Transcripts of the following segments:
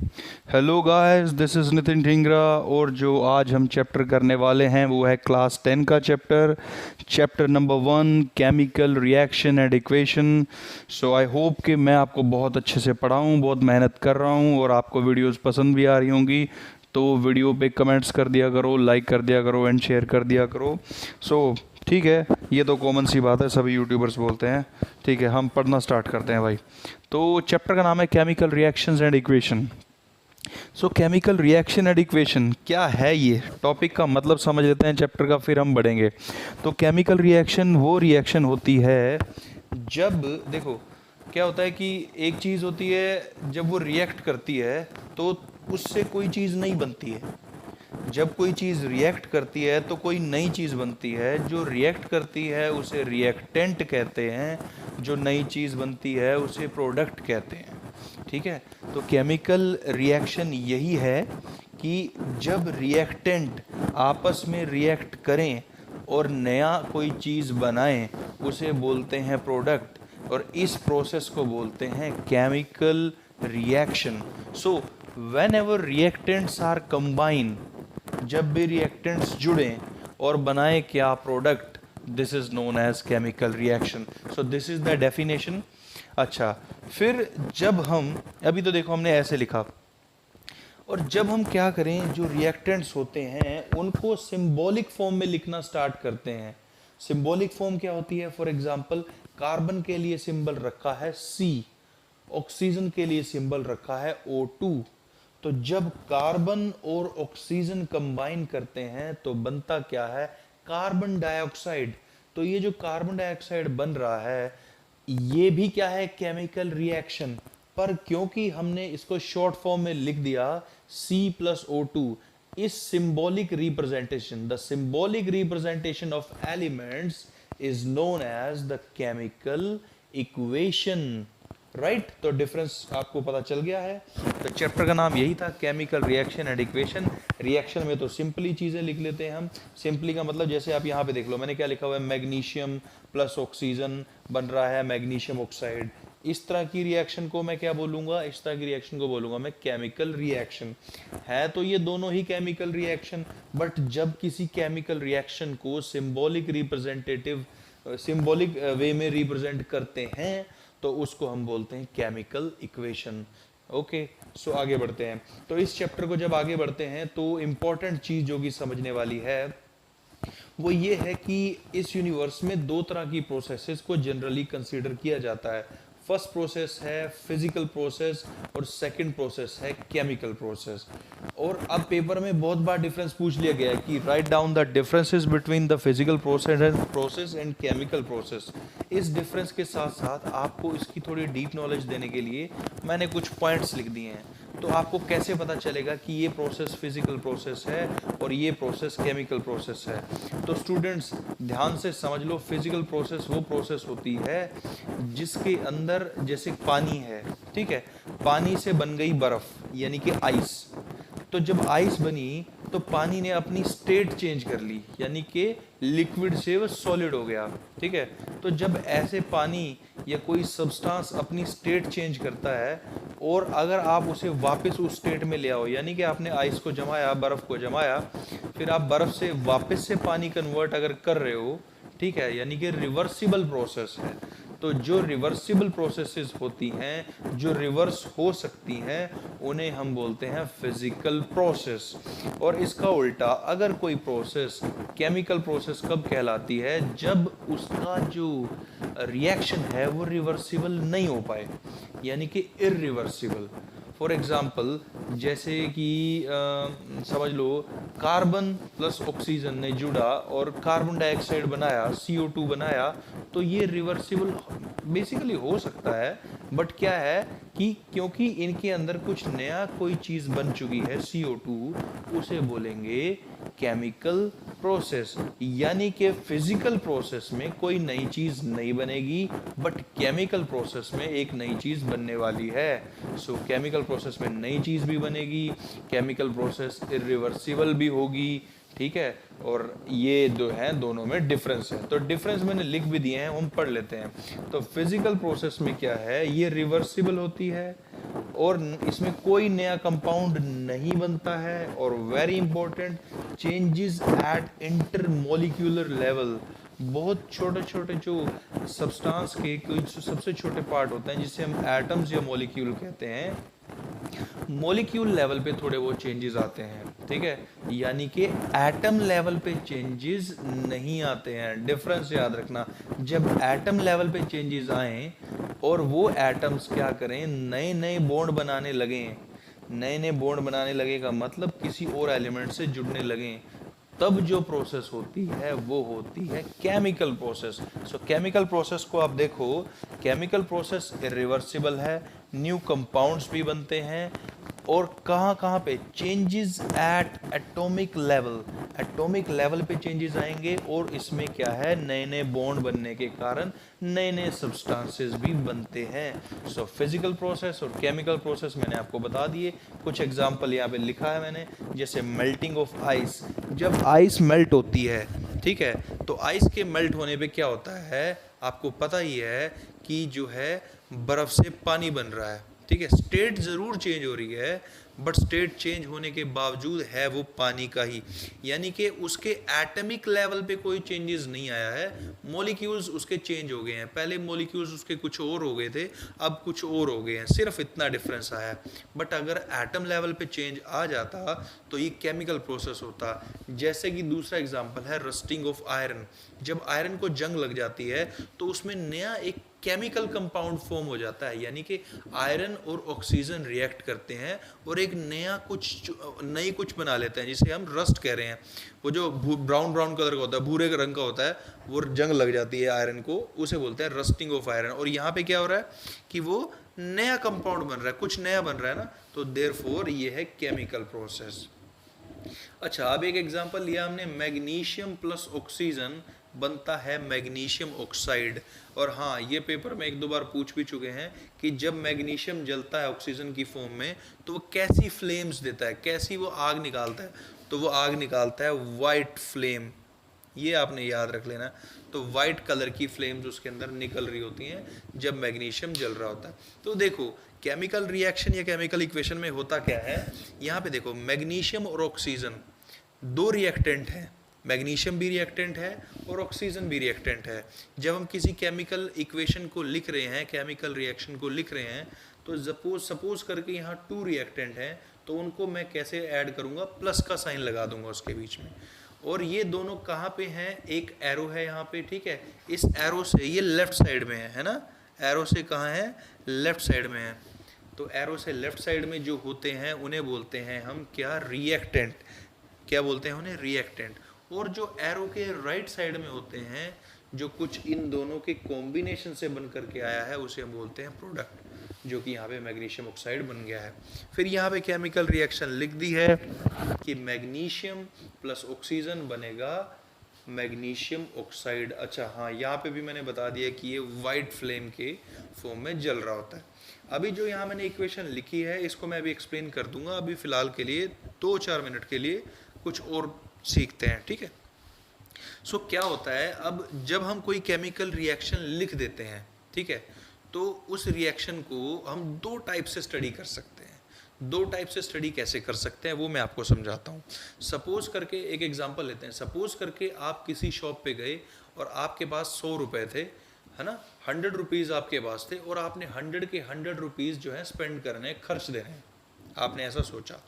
Hello guys, this is Nitin Dhingra. और जो आज हम चैप्टर करने वाले हैं वो है क्लास 10 का chapter number 1, chemical reaction and equation. So I hope कि मैं आपको बहुत अच्छे से पढ़ाऊँ, बहुत मेहनत कर रहा हूँ और आपको वीडियोस पसंद भी आ रही होंगी। तो वीडियो पे कमेंट्स कर दिया करो, लाइक कर दिया करो एंड शेयर कर दिया करो। सो ठीक है, ये तो कॉमन सी बात है, सभी यूट्यूबर्स बोलते हैं। ठीक है, हम पढ़ना स्टार्ट करते हैं भाई। तो चैप्टर का नाम है chemical reactions and equation. So chemical reaction and equation क्या है, ये टॉपिक का मतलब समझ लेते हैं चैप्टर का, फिर हम बढ़ेंगे। तो केमिकल रिएक्शन वो रिएक्शन होती है जब, देखो क्या होता है कि एक चीज़ होती है जब वो रिएक्ट करती है तो उससे कोई चीज़ नहीं बनती है। जब कोई चीज़ रिएक्ट करती है तो कोई नई चीज़ बनती है। जो रिएक्ट करती है उसे रिएक्टेंट कहते हैं, जो नई चीज़ बनती है उसे प्रोडक्ट कहते हैं। ठीक है, तो केमिकल रिएक्शन यही है कि जब रिएक्टेंट आपस में रिएक्ट करें और नया कोई चीज़ बनाएं, उसे बोलते हैं प्रोडक्ट, और इस प्रोसेस को बोलते हैं chemical reaction. So whenever reactants are combine, जब भी रिएक्टेंट्स जुड़ें और बनाए क्या, product, this is known as chemical reaction. So this is the definition. अच्छा, फिर जब हम, अभी तो देखो हमने ऐसे लिखा, और जब हम क्या करें, जो रिएक्टेंट्स होते हैं उनको सिंबॉलिक फॉर्म में लिखना स्टार्ट करते हैं। सिंबॉलिक फॉर्म क्या होती है? फॉर एग्जांपल, कार्बन के लिए सिंबल रखा है C, ऑक्सीजन के लिए सिंबल रखा है O2। तो जब कार्बन और ऑक्सीजन कंबाइन करते हैं तो बनता क्या है? Carbon dioxide. तो ये जो कार्बन डाइऑक्साइड बन रहा है ये भी क्या है? Chemical reaction. पर क्योंकि हमने इसको शॉर्ट फॉर्म में लिख दिया C+O2, इस symbolic representation, the symbolic representation of elements is known as the chemical equation. Right, तो डिफरेंस आपको पता चल गया है। तो चैप्टर का नाम यही था, chemical reaction and equation. Reaction में तो सिंपली चीज़ें लिख लेते हैं हम। सिंपली का मतलब जैसे आप यहाँ पे देख लो, मैंने क्या लिखा हुआ है, मैग्नीशियम प्लस ऑक्सीजन बन रहा है मैग्नीशियम ऑक्साइड। इस तरह की रिएक्शन को मैं क्या बोलूँगा? इस तरह की रिएक्शन को बोलूँगा मैं केमिकल रिएक्शन। है तो ये दोनों ही केमिकल रिएक्शन, बट जब किसी केमिकल रिएक्शन को सिंबॉलिक वे में रिप्रेजेंट करते हैं तो उसको हम बोलते हैं केमिकल इक्वेशन। ओके, सो आगे बढ़ते हैं। तो इस चैप्टर को जब आगे बढ़ते हैं तो इंपॉर्टेंट चीज जो कि समझने वाली है वो ये है कि इस यूनिवर्स में दो तरह की प्रोसेसेस को जनरली कंसीडर किया जाता है। फर्स्ट प्रोसेस है फिजिकल प्रोसेस और सेकंड प्रोसेस है केमिकल प्रोसेस। और अब पेपर में बहुत बार डिफरेंस पूछ लिया गया है कि write down the differences between the physical process and chemical process. इस डिफरेंस के साथ साथ आपको इसकी थोड़ी डीप नॉलेज देने के लिए मैंने कुछ पॉइंट्स लिख दिए हैं। तो आपको कैसे पता चलेगा कि ये प्रोसेस फिजिकल प्रोसेस है और ये प्रोसेस केमिकल प्रोसेस है? तो स्टूडेंट्स ध्यान से समझ लो, फिजिकल प्रोसेस वो प्रोसेस होती है जिसके अंदर जैसे पानी है, ठीक है, पानी से बन गई बर्फ यानी कि आइस। तो जब आइस बनी तो पानी ने अपनी स्टेट चेंज कर ली, यानी कि लिक्विड से वो सॉलिड हो गया। ठीक है, तो जब ऐसे पानी या कोई सब्सटेंस अपनी स्टेट चेंज करता है और अगर आप उसे वापस उस स्टेट में ले आओ, यानी कि आपने आइस को जमाया, बर्फ को जमाया, फिर आप बर्फ से वापस से पानी कन्वर्ट अगर कर रहे हो, ठीक है, यानी कि रिवर्सिबल प्रोसेस है। तो जो रिवर्सिबल प्रोसेसेस होती हैं, जो रिवर्स हो सकती हैं, उन्हें हम बोलते हैं फिजिकल प्रोसेस। और इसका उल्टा, अगर कोई प्रोसेस केमिकल प्रोसेस कब कहलाती है? जब उसका जो रिएक्शन है वो रिवर्सिबल नहीं हो पाए, यानी कि इरिवर्सिबल। फॉर एग्जाम्पल, जैसे कि समझ लो कार्बन प्लस ऑक्सीजन ने जुड़ा और कार्बन डाइऑक्साइड बनाया, CO2 बनाया, तो ये रिवर्सिबल बेसिकली हो सकता है। बट क्या है कि क्योंकि इनके अंदर कुछ नया कोई चीज़ बन चुकी है CO2, उसे बोलेंगे केमिकल प्रोसेस। यानी कि फिजिकल प्रोसेस में कोई नई चीज़ नहीं बनेगी, बट केमिकल प्रोसेस में एक नई चीज़ बनने वाली है। सो केमिकल प्रोसेस में नई चीज़ भी बनेगी, केमिकल प्रोसेस इरिवर्सिबल भी होगी। ठीक है, और ये जो है दोनों में डिफरेंस है। तो डिफरेंस मैंने लिख भी दिए हैं, हम पढ़ लेते हैं। तो फिजिकल प्रोसेस में क्या है, ये रिवर्सिबल होती है और इसमें कोई नया कंपाउंड नहीं बनता है। और very important, changes at intermolecular level, बहुत छोटे छोटे जो सब्सटेंस के कुछ सबसे छोटे पार्ट होते हैं जिसे हम एटम्स या मॉलिक्यूल कहते हैं, मॉलिक्यूल लेवल पे थोड़े वो चेंजेस आते हैं, ठीक है। यानी कि एटम लेवल पे चेंजेस नहीं आते हैं। डिफरेंस याद रखना, जब एटम लेवल पे चेंजेस आए और वो एटम्स क्या करें, नए नए बॉन्ड बनाने लगें, नए नए बॉन्ड बनाने लगे का मतलब किसी और एलिमेंट से जुड़ने लगें, तब जो प्रोसेस होती है वो होती है केमिकल प्रोसेस। सो केमिकल प्रोसेस को आप देखो, केमिकल प्रोसेस इरिवर्सिबल है, न्यू कंपाउंड्स भी बनते हैं, और कहाँ कहाँ पे changes at atomic level, atomic level पे चेंजेस आएंगे, और इसमें क्या है, नए नए बॉन्ड बनने के कारण नए नए सब्सटेंसेस भी बनते हैं। सो फिजिकल प्रोसेस और केमिकल प्रोसेस मैंने आपको बता दिए। कुछ एग्जांपल यहाँ पे लिखा है मैंने, जैसे मेल्टिंग ऑफ आइस, जब आइस मेल्ट होती है, ठीक है, तो आइस के मेल्ट होने पे क्या होता है, आपको पता ही है कि जो है बर्फ से पानी बन रहा है, ठीक है। स्टेट जरूर चेंज हो रही है, बट स्टेट चेंज होने के बावजूद है वो पानी का ही, यानी कि उसके एटॉमिक लेवल पे कोई चेंजेस नहीं आया है। मॉलिक्यूल्स उसके चेंज हो गए हैं, पहले मॉलिक्यूल्स उसके कुछ और हो गए थे, अब कुछ और हो गए हैं, सिर्फ इतना डिफरेंस आया है। बट अगर एटम लेवल पे चेंज आ जाता तो ये केमिकल प्रोसेस होता। जैसे कि दूसरा एग्जांपल है रस्टिंग ऑफ आयरन, जब आयरन को जंग लग जाती है तो उसमें नया एक केमिकल कंपाउंड फॉर्म हो जाता है, यानी कि आयरन और ऑक्सीजन रिएक्ट करते हैं और एक नया नई कुछ बना लेते हैं, जिसे हम रस्ट कह रहे हैं। वो जो ब्राउन ब्राउन कलर का होता है, भूरे रंग का होता है, वो जंग लग जाती है आयरन को, उसे बोलते हैं रस्टिंग ऑफ आयरन। और यहाँ पे क्या हो रहा है कि वो नया कंपाउंड बन रहा है, कुछ नया बन रहा है ना, तो देयरफॉर ये है केमिकल प्रोसेस। अच्छा, अब एक एग्जांपल लिया हमने, मैग्नीशियम प्लस ऑक्सीजन बनता है मैग्नीशियम ऑक्साइड। और हाँ, ये पेपर में एक दो बार पूछ भी चुके हैं कि जब मैग्नीशियम जलता है ऑक्सीजन की फॉर्म में तो वो कैसी फ्लेम्स देता है, कैसी वो आग निकालता है, तो वो आग निकालता है वाइट फ्लेम। ये आपने याद रख लेना। तो वाइट कलर की फ्लेम्स उसके अंदर निकल रही होती हैं जब मैग्नीशियम जल रहा होता है। तो देखो केमिकल रिएक्शन या केमिकल इक्वेशन में होता क्या है, यहाँ पे देखो मैग्नीशियम और ऑक्सीजन दो रिएक्टेंट हैं, मैग्नीशियम भी रिएक्टेंट है और ऑक्सीजन भी रिएक्टेंट है। जब हम किसी केमिकल इक्वेशन को लिख रहे हैं, केमिकल रिएक्शन को लिख रहे हैं, तो सपोज करके यहाँ टू रिएक्टेंट हैं, तो उनको मैं कैसे ऐड करूँगा, प्लस का साइन लगा दूंगा उसके बीच में। और ये दोनों कहाँ पे हैं, एक एरो है यहाँ पे, ठीक है, इस एरो से ये लेफ्ट साइड में है ना, एरो से कहाँ है, लेफ्ट साइड में है। तो एरो से लेफ्ट साइड में जो होते हैं उन्हें बोलते हैं हम क्या, रिएक्टेंट। क्या बोलते हैं उन्हें, रिएक्टेंट। और जो एरो के राइट साइड में होते हैं, जो कुछ इन दोनों के कॉम्बिनेशन से बन करके आया है, उसे हम बोलते हैं प्रोडक्ट, जो कि यहाँ पे मैग्नीशियम ऑक्साइड बन गया है। फिर यहाँ पे केमिकल रिएक्शन लिख दी है कि मैग्नीशियम प्लस ऑक्सीजन बनेगा मैग्नीशियम ऑक्साइड। अच्छा हाँ, यहाँ पे भी मैंने बता दिया कि ये वाइट फ्लेम के फॉर्म में जल रहा होता है। अभी जो यहाँ मैंने इक्वेशन लिखी है इसको मैं अभी एक्सप्लेन कर दूंगा। अभी फिलहाल के लिए 2-4 मिनट के लिए कुछ और सीखते हैं, ठीक है। सो क्या होता है, अब जब हम कोई केमिकल रिएक्शन लिख देते हैं, ठीक है, तो उस रिएक्शन को हम दो टाइप से स्टडी कर सकते हैं। दो टाइप से स्टडी कैसे कर सकते हैं वो मैं आपको समझाता हूँ। सपोज करके एक एग्जांपल लेते हैं। सपोज करके आप किसी शॉप पे गए और आपके पास 100 रुपये थे, है ना, 100 रुपीज़ आपके पास थे, और आपने 100 के 100 रुपीज़ जो है स्पेंड करने, खर्च देने हैं, आपने ऐसा सोचा।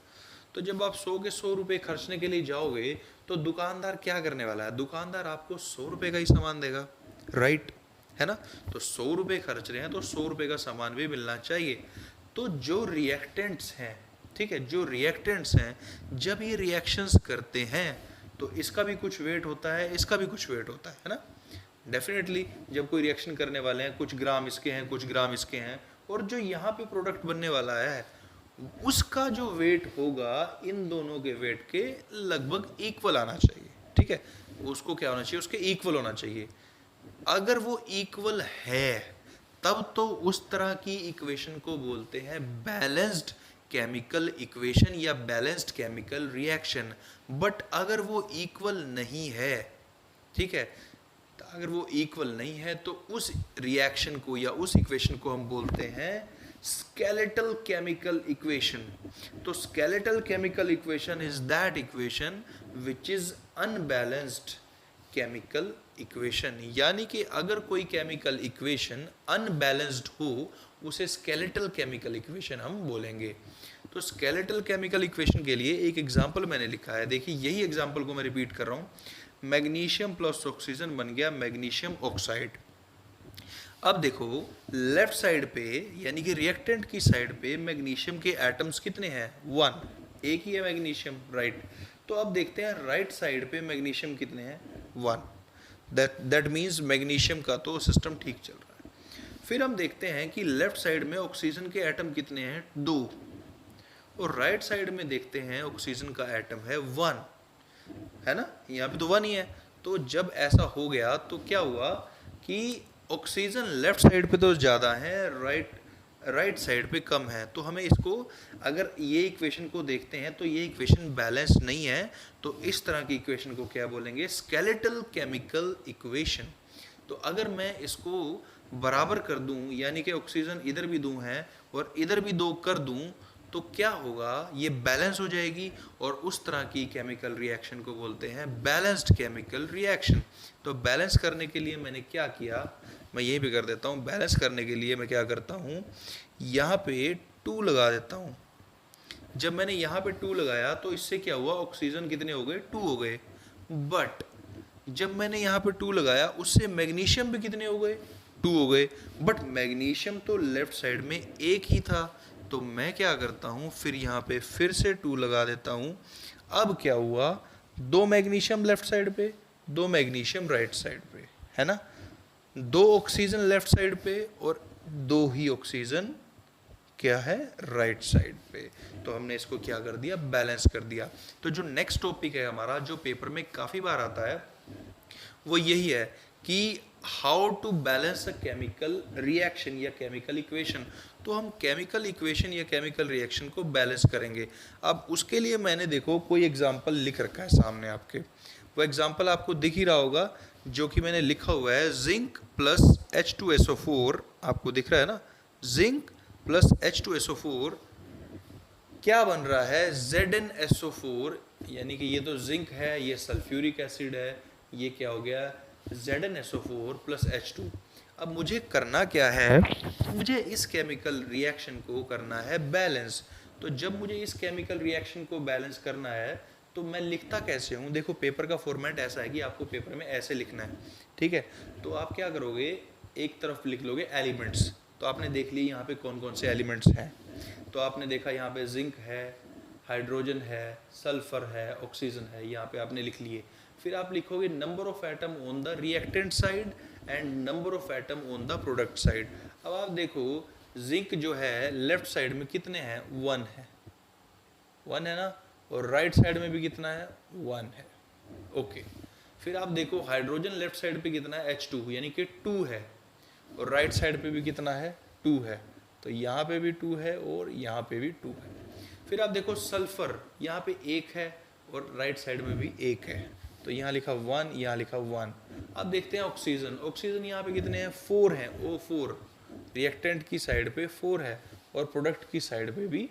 तो जब आप 100 के 100 रुपये खर्चने के लिए जाओगे तो दुकानदार क्या करने वाला है, दुकानदार आपको 100 रुपये का ही सामान देगा, राइट, है ना। तो 100 रुपये खर्च रहे हैं तो 100 रुपये का सामान भी मिलना चाहिए। तो जो रिएक्टेंट्स हैं, ठीक है, जो रिएक्टेंट्स हैं, जब ये रिएक्शंस करते हैं तो इसका भी कुछ वेट होता है, इसका भी कुछ वेट होता है ना। डेफिनेटली जब कोई रिएक्शन करने वाले हैं, कुछ ग्राम इसके हैं, कुछ ग्राम इसके हैं, और जो यहाँ पे प्रोडक्ट बनने वाला है उसका जो वेट होगा इन दोनों के वेट के लगभग इक्वल आना चाहिए, ठीक है। उसको क्या होना चाहिए, उसके इक्वल होना चाहिए। अगर वो इक्वल है तब तो उस तरह की इक्वेशन को बोलते हैं बैलेंस्ड केमिकल इक्वेशन या बैलेंस्ड केमिकल रिएक्शन। बट अगर वो इक्वल नहीं है, ठीक है, अगर वो इक्वल नहीं है तो उस रिएक्शन को या उस इक्वेशन को हम बोलते हैं skeletal chemical equation. तो skeletal chemical equation is that equation which is unbalanced chemical equation. यानी कि अगर कोई chemical equation unbalanced हो उसे skeletal chemical equation हम बोलेंगे. तो skeletal chemical equation के लिए एक एग्जाम्पल मैंने लिखा है. देखिए यही एग्जाम्पल को मैं रिपीट कर रहा हूँ. मैग्नीशियम प्लस ऑक्सीजन बन गया मैग्नीशियम ऑक्साइड. अब देखो लेफ्ट साइड पे यानी कि रिएक्टेंट की साइड पे मैग्नीशियम के एटम्स कितने हैं? 1. एक ही है मैग्नीशियम, राइट. तो अब देखते हैं राइट साइड पे मैग्नीशियम कितने हैं? 1. दैट मीन्स मैग्नीशियम का तो सिस्टम ठीक चल रहा है. फिर हम देखते हैं कि लेफ्ट साइड में ऑक्सीजन के एटम कितने हैं? 2. और राइट साइड में देखते हैं ऑक्सीजन का एटम है 1, है ना. यहाँ पे तो 1 ही है. तो जब ऐसा हो गया तो क्या हुआ कि ऑक्सीजन लेफ्ट साइड पे तो ज़्यादा है, राइट साइड पे कम है. तो हमें इसको अगर ये इक्वेशन को देखते हैं तो ये इक्वेशन बैलेंस नहीं है. तो इस तरह की इक्वेशन को क्या बोलेंगे? Skeletal chemical equation. तो अगर मैं इसको बराबर कर दूं यानी कि ऑक्सीजन इधर भी 2 है और इधर भी 2 कर दूं तो क्या होगा? ये बैलेंस हो जाएगी और उस तरह की केमिकल रिएक्शन को बोलते हैं बैलेंस्ड केमिकल रिएक्शन. तो बैलेंस करने के लिए मैंने क्या किया, मैं यही भी कर देता हूँ. बैलेंस करने के लिए मैं क्या करता हूँ, यहाँ पे 2 लगा देता हूँ. जब मैंने यहाँ पे 2 लगाया तो इससे क्या हुआ? ऑक्सीजन कितने हो गए? 2 हो गए. बट जब मैंने यहाँ पे 2 लगाया उससे मैग्नीशियम भी कितने हो गए? 2 हो गए. बट मैग्नीशियम तो लेफ्ट साइड में एक ही था. तो मैं क्या करता हूँ, फिर यहाँ पे फिर से 2 लगा देता हूँ. अब क्या हुआ? 2 मैग्नीशियम लेफ्ट साइड पे, 2 मैग्नीशियम राइट साइड पे, है ना. 2 ऑक्सीजन लेफ्ट साइड पे और 2 ही ऑक्सीजन क्या है? राइट साइड पे. तो हमने इसको क्या कर दिया? बैलेंस कर दिया. तो जो नेक्स्ट टॉपिक है हमारा, जो पेपर में काफ़ी बार आता है, वो यही है कि how to balance a chemical reaction या केमिकल इक्वेशन. तो हम केमिकल इक्वेशन या केमिकल रिएक्शन को बैलेंस करेंगे. अब उसके लिए मैंने देखो कोई एग्जांपल लिख रखा है सामने आपके. वो एग्जांपल आपको दिख ही रहा होगा जो कि मैंने लिखा हुआ है जिंक प्लस H2SO4. आपको दिख रहा है ना? जिंक प्लस H2SO4 क्या बन रहा है? ZnSO4. यानी कि ये तो जिंक है, ये सल्फ्यूरिक एसिड है, ये क्या हो गया? ZnSO4 plus H2. अब मुझे करना क्या है? मुझे इस केमिकल रिएक्शन को करना है बैलेंस. तो जब मुझे इस केमिकल रिएक्शन को बैलेंस करना है तो मैं लिखता कैसे हूँ? देखो पेपर का फॉर्मेट ऐसा है कि आपको पेपर में ऐसे लिखना है, ठीक है. तो आप क्या करोगे? एक तरफ लिख लोगे एलिमेंट्स. तो आपने देख ली यहाँ पे कौन कौन से एलिमेंट्स हैं. तो आपने देखा यहाँ पे जिंक है, हाइड्रोजन है, सल्फर है, ऑक्सीजन है, यहाँ पे आपने लिख लिए. फिर आप लिखोगे number of atom on the reactant side and number of atom on the product side. अब आप देखो जिंक जो है लेफ्ट साइड में कितने हैं? 1 है, 1 है ना. और राइट साइड में भी कितना है? 1 है. ओके. फिर आप देखो हाइड्रोजन लेफ्ट साइड पे कितना है? H2 यानी कि 2 है. और राइट साइड पे भी कितना है? 2 है. तो यहाँ पे भी 2 है और यहाँ पे भी 2 है. फिर आप देखो सल्फर यहाँ पे 1 है और राइट साइड में भी 1 है. तो यहाँ लिखा 1, यहाँ लिखा 1. अब देखते हैं ऑक्सीजन. ऑक्सीजन यहाँ पे कितने हैं? 4 हैं. O4 रिएक्टेंट की साइड पे 4 है और प्रोडक्ट की साइड पे भी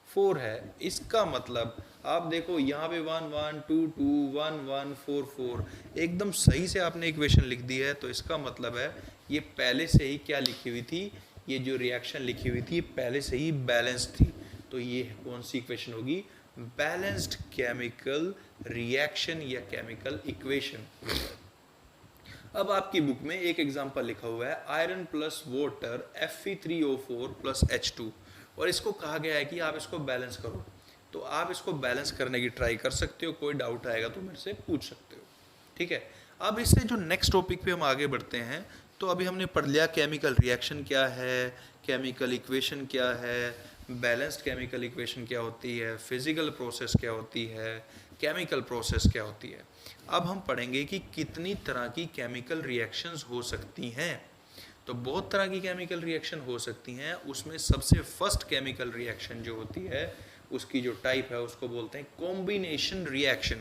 4 है. इसका मतलब आप देखो यहाँ पे 1 1 2 2 1 1 4 4 एकदम सही से आपने इक्वेशन लिख दी है. तो इसका मतलब है ये पहले से ही क्या लिखी हुई थी? ये जो रिएक्शन लिखी हुई थी पहले से ही बैलेंस थी. तो ये कौन सी इक्वेशन होगी? बैलेंस्ड केमिकल रिएक्शन या केमिकल इक्वेशन. अब आपकी बुक में एक एग्जांपल लिखा हुआ है iron plus water Fe3O4 plus H2 और इसको कहा गया है कि आप इसको बैलेंस करो. तो आप इसको बैलेंस करने की ट्राई कर सकते हो. कोई डाउट आएगा तो मेरे से पूछ सकते हो, ठीक है. अब इससे जो नेक्स्ट टॉपिक पे हम आगे बढ़ते हैं, तो अभी हमने पढ़ लिया केमिकल रिएक्शन क्या है, केमिकल इक्वेशन क्या है, बैलेंस्ड केमिकल इक्वेशन क्या होती है, फिजिकल प्रोसेस क्या होती है, केमिकल प्रोसेस क्या होती है. अब हम पढ़ेंगे कि कितनी तरह की केमिकल रिएक्शंस हो सकती हैं. तो बहुत तरह की केमिकल रिएक्शन हो सकती हैं. उसमें सबसे फर्स्ट केमिकल रिएक्शन जो होती है उसकी जो टाइप है उसको बोलते हैं कॉम्बिनेशन रिएक्शन.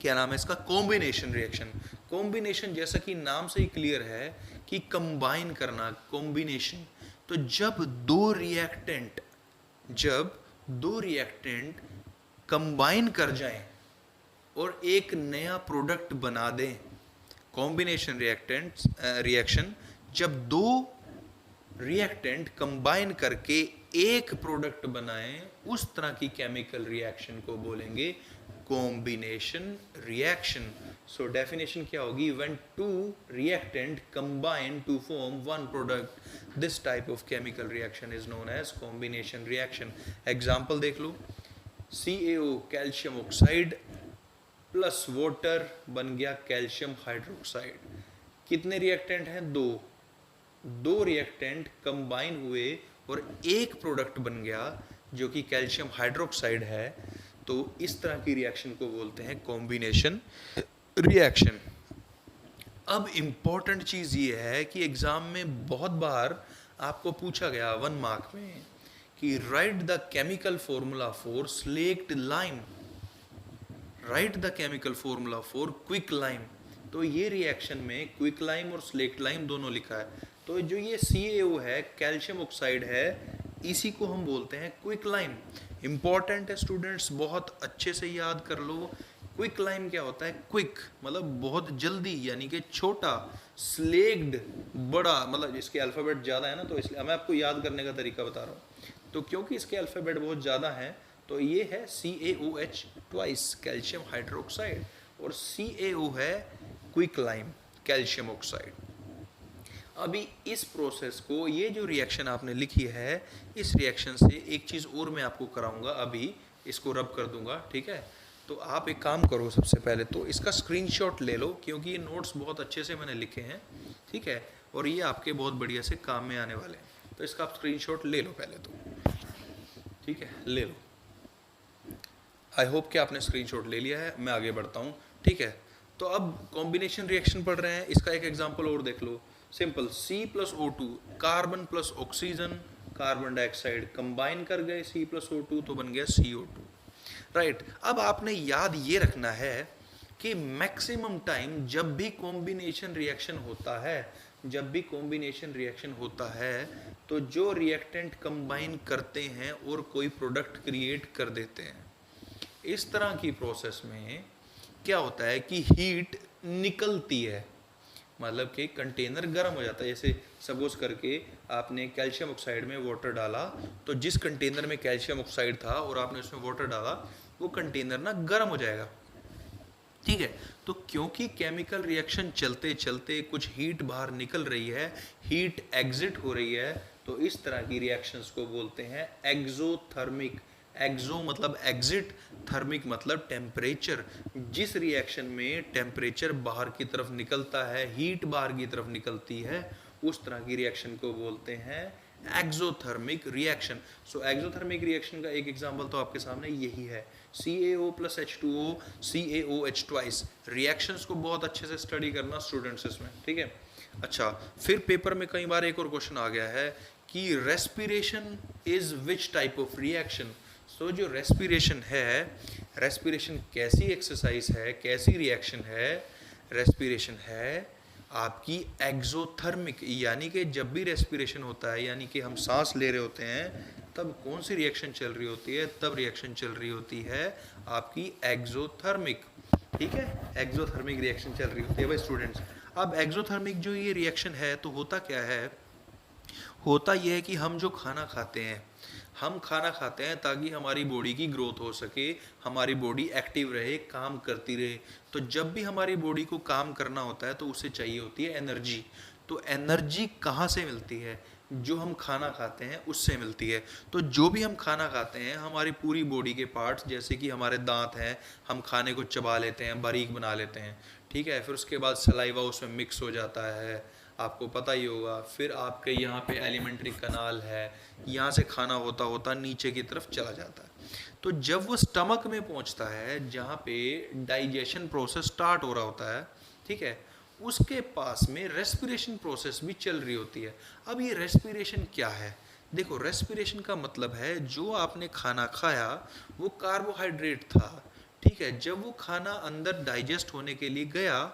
क्या नाम है इसका? Combination reaction. कॉम्बिनेशन जैसा कि नाम से ही क्लियर है कि कंबाइन करना, कॉम्बिनेशन. तो जब दो रिएक्टेंट कंबाइन कर जाएं और एक नया प्रोडक्ट बना दें, कॉम्बिनेशन रिएक्शन, जब दो रिएक्टेंट कंबाइन करके एक प्रोडक्ट बनाएं, उस तरह की केमिकल रिएक्शन को बोलेंगे कॉम्बिनेशन रिएक्शन। सो डेफिनेशन क्या होगी? When two reactant combine to form one product, this type of chemical reaction is known as combination reaction. Example देख लो, CaO calcium oxide plus water बन गया कैल्शियम हाइड्रोक्साइड। कितने reactant हैं? दो रिएक्टेंट कंबाइन हुए और एक प्रोडक्ट बन गया जो कि कैल्शियम हाइड्रोक्साइड है। तो इस तरह की रिएक्शन को बोलते हैं कॉम्बिनेशन रिएक्शन। अब इंपॉर्टेंट चीज ये है कि एग्जाम में बहुत बार आपको पूछा गया 1 मार्क में कि right the chemical formula for slaked lime, right the chemical formula for quick lime. तो ये रिएक्शन में क्विक लाइम और स्लेक्ट लाइम दोनों लिखा है। तो जो ये CaO है, कैल्शियम ऑक्साइड है, इसी को हम बोलते हैं क्विक लाइम। इंपॉर्टेंट है स्टूडेंट्स, बहुत अच्छे से याद कर लो। क्विक लाइम क्या होता है? क्विक मतलब बहुत जल्दी, यानी कि छोटा, स्लेक्ड बड़ा, मतलब इसके अल्फ़ाबेट ज़्यादा है ना, तो इसलिए मैं आपको याद करने का तरीका बता रहा हूँ। तो क्योंकि इसके अल्फ़ाबेट बहुत ज़्यादा हैं, तो ये है CaOH ट्वाइस कैल्शियम हाइड्रोक्साइड, और CaO है क्विक लाइम कैल्शियम ऑक्साइड। अभी इस प्रोसेस को, ये जो रिएक्शन आपने लिखी है, इस रिएक्शन से एक चीज़ और मैं आपको कराऊंगा। अभी इसको रब कर दूंगा, ठीक है? तो आप एक काम करो, सबसे पहले तो इसका स्क्रीनशॉट ले लो, क्योंकि ये नोट्स बहुत अच्छे से मैंने लिखे हैं, ठीक है? और ये आपके बहुत बढ़िया से काम में आने वाले हैं। तो इसका आप स्क्रीनशॉट ले लो पहले तो, ठीक है? ले लो। आई होप कि आपने स्क्रीनशॉट ले लिया है। मैं आगे बढ़ता हूँ, ठीक है? तो अब कॉम्बिनेशन रिएक्शन पढ़ रहे हैं, इसका एक एग्जाम्पल और देख लो। Simple, C+O2 carbon plus oxygen, carbon dioxide combine कर गए C+O2, तो बन गया CO2, राइट? अब आपने याद ये रखना है कि मैक्सिमम टाइम जब भी कॉम्बिनेशन रिएक्शन होता है, तो जो रिएक्टेंट कंबाइन करते हैं और कोई प्रोडक्ट क्रिएट कर देते हैं, इस तरह की प्रोसेस में क्या होता है कि हीट निकलती है, मतलब कि कंटेनर गर्म हो जाता है। जैसे सपोज करके आपने कैल्शियम ऑक्साइड में वाटर डाला, तो जिस कंटेनर में कैल्शियम ऑक्साइड था और आपने उसमें वाटर डाला, वो कंटेनर ना गर्म हो जाएगा, ठीक है? तो क्योंकि केमिकल रिएक्शन चलते चलते कुछ हीट बाहर निकल रही है, हीट एग्जिट हो रही है, तो इस तरह की रिएक्शंस को बोलते हैं एक्सोथर्मिक। एक्सो मतलब एग्जिट, थर्मिक मतलब टेम्परेचर। जिस रिएक्शन में टेम्परेचर बाहर की तरफ निकलता है, हीट बाहर की तरफ निकलती है, उस तरह की रिएक्शन को बोलते हैं एक्सोथर्मिक रिएक्शन। सो एक्सोथर्मिक रिएक्शन का एक एग्जांपल तो आपके सामने यही है, CaO + H2O, CaOH twice. Reactions को बहुत अच्छे से स्टडी करना स्टूडेंट्स इसमें, ठीक है? अच्छा, फिर पेपर में कई बार एक और क्वेश्चन आ गया है कि respiration is which type of reaction. So जो रेस्पिरेशन है, रेस्पिरेशन कैसी एक्सरसाइज है, कैसी रिएक्शन है? रेस्पिरेशन है आपकी एक्सोथर्मिक, यानी कि जब भी रेस्पिरेशन होता है, यानी कि हम सांस ले रहे होते हैं, तब कौन सी रिएक्शन चल रही होती है? तब रिएक्शन चल रही होती है आपकी एक्सोथर्मिक, ठीक है? एक्सोथर्मिक रिएक्शन चल रही होती है भाई स्टूडेंट्स। अब एक्सोथर्मिक जो ये रिएक्शन है, तो होता क्या है? होता यह है कि हम जो खाना खाते हैं, हम खाना खाते हैं ताकि हमारी बॉडी की ग्रोथ हो सके, हमारी बॉडी एक्टिव रहे, काम करती रहे। तो जब भी हमारी बॉडी को काम करना होता है, तो उसे चाहिए होती है एनर्जी। तो एनर्जी कहाँ से मिलती है? जो हम खाना खाते हैं उससे मिलती है। तो जो भी हम खाना खाते हैं, हमारी पूरी बॉडी के पार्ट्स, जैसे कि हमारे दांत हैं, हम खाने को चबा लेते हैं, बारीक बना लेते हैं, ठीक है? फिर उसके बाद सलाइवा उसमें मिक्स हो जाता है, आपको पता ही होगा। फिर आपके यहाँ पे एलिमेंट्री कनाल है, यहाँ से खाना होता होता नीचे की तरफ चला जाता है। तो जब वो स्टमक में पहुँचता है, जहाँ पे डाइजेशन प्रोसेस स्टार्ट हो रहा होता है, ठीक है, उसके पास में रेस्पिरेशन प्रोसेस भी चल रही होती है। अब ये रेस्पिरेशन क्या है? देखो, रेस्पिरेशन का मतलब है जो आपने खाना खाया वो कार्बोहाइड्रेट था, ठीक है? जब वो खाना अंदर डाइजेस्ट होने के लिए गया,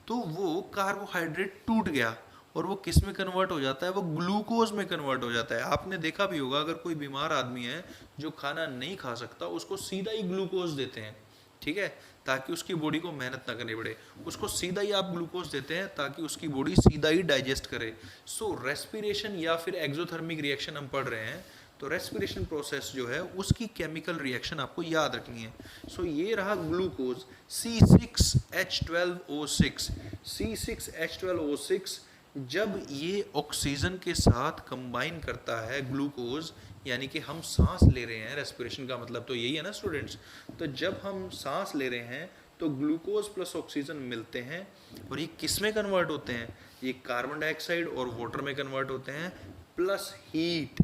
तो वो कार्बोहाइड्रेट टूट गया और वो किस में कन्वर्ट हो जाता है, वो ग्लूकोज में कन्वर्ट हो जाता है। आपने देखा भी होगा अगर कोई बीमार आदमी है जो खाना नहीं खा सकता, उसको सीधा ही ग्लूकोज देते हैं, ठीक है, ताकि उसकी बॉडी को मेहनत ना करनी पड़े। उसको सीधा ही आप ग्लूकोज देते हैं ताकि उसकी बॉडी सीधा ही डाइजेस्ट करे। सो रेस्पिरेशन या फिर एक्सोथर्मिक रिएक्शन हम पढ़ रहे हैं, तो रेस्पिरेशन प्रोसेस जो है उसकी केमिकल रिएक्शन आपको याद रखनी है। सो ये रहा ग्लूकोज C6H12O6। C6H12O6 जब ये ऑक्सीजन के साथ कंबाइन करता है ग्लूकोज, यानी कि हम सांस ले रहे हैं, रेस्पिरेशन का मतलब तो यही है ना स्टूडेंट्स। तो जब हम सांस ले रहे हैं तो ग्लूकोज प्लस ऑक्सीजन मिलते हैं और ये किस में कन्वर्ट होते हैं, ये कार्बन डाइऑक्साइड और वाटर में कन्वर्ट होते हैं, प्लस हीट,